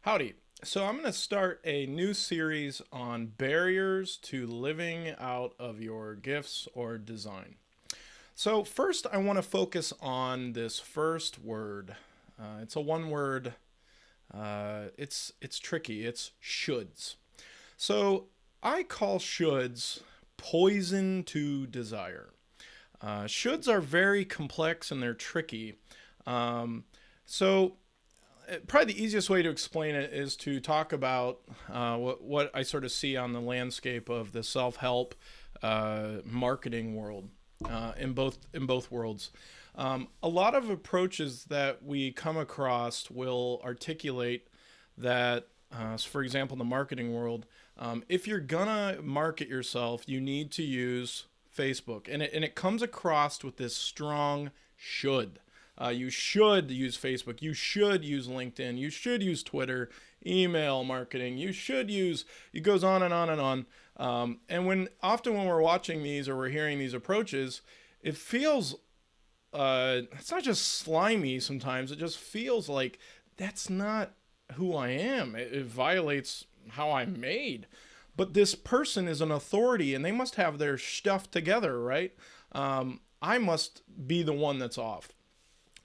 Howdy. So I'm going to start a new series on barriers to living out of your gifts or design. So first I want to focus on this first word. It's a one word. It's tricky. It's shoulds. So I call shoulds poison to desire. Shoulds are very complex and they're tricky. So probably the easiest way to explain it is to talk about what I sort of see on the landscape of the self-help marketing world in both worlds. A lot of approaches that we come across will articulate that, so for example, in the marketing world, if you're gonna market yourself, you need to use Facebook, and it comes across with this strong should. You should use Facebook. You should use LinkedIn. You should use Twitter, email marketing. You should use. It goes on and on and on. And often when we're watching these or we're hearing these approaches, it feels it's not just slimy. Sometimes it just feels like that's not who I am. It violates how I'm made. But this person is an authority, and they must have their stuff together, right? I must be the one that's off.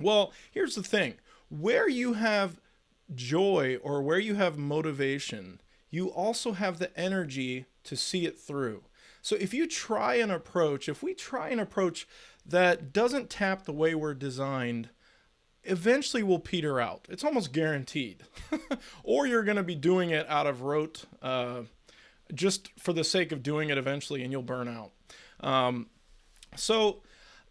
Well, here's the thing. Where you have joy or where you have motivation, you also have the energy to see it through. So if we try an approach that doesn't tap the way we're designed, eventually we'll peter out. It's almost guaranteed. Or you're going to be doing it out of rote, just for the sake of doing it eventually, and you'll burn out. So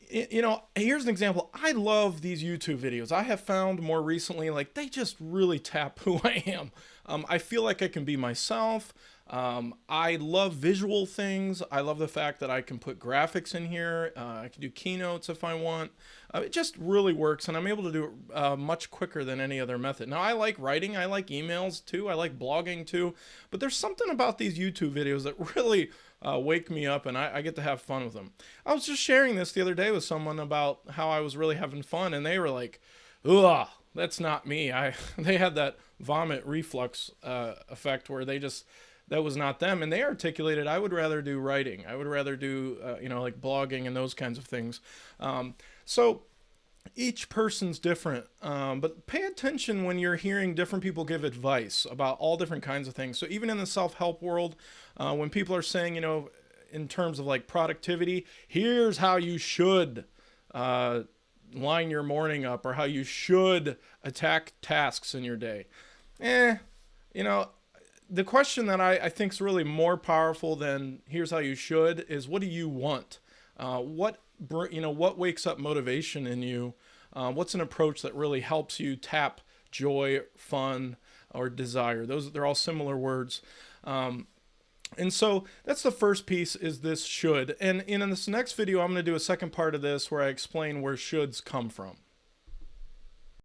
here's an example. I love these YouTube videos. I have found more recently, like, they just really tap who I am. I feel like I can be myself. I love visual things. I love the fact that I can put graphics in here. I can do keynotes if I want. It just really works, and I'm able to do it much quicker than any other method. Now, I like writing. I like emails too. I like blogging too. But there's something about these YouTube videos that really wake me up, and I get to have fun with them. I was just sharing this the other day with someone about how I was really having fun, and they were like, ugh, that's not me. They had that vomit reflux effect where that was not them. And they articulated, I would rather do writing. I would rather do, like blogging and those kinds of things. So each person's different, but pay attention when you're hearing different people give advice about all different kinds of things. So even in the self-help world, when people are saying, in terms of like productivity, here's how you should line your morning up, or how you should attack tasks in your day. The question that I think is really more powerful than here's how you should is, what do you want? What wakes up motivation in you? What's an approach that really helps you tap joy, fun, or desire? They're all similar words. And so that's the first piece, is this should. And in this next video, I'm going to do a second part of this where I explain where shoulds come from.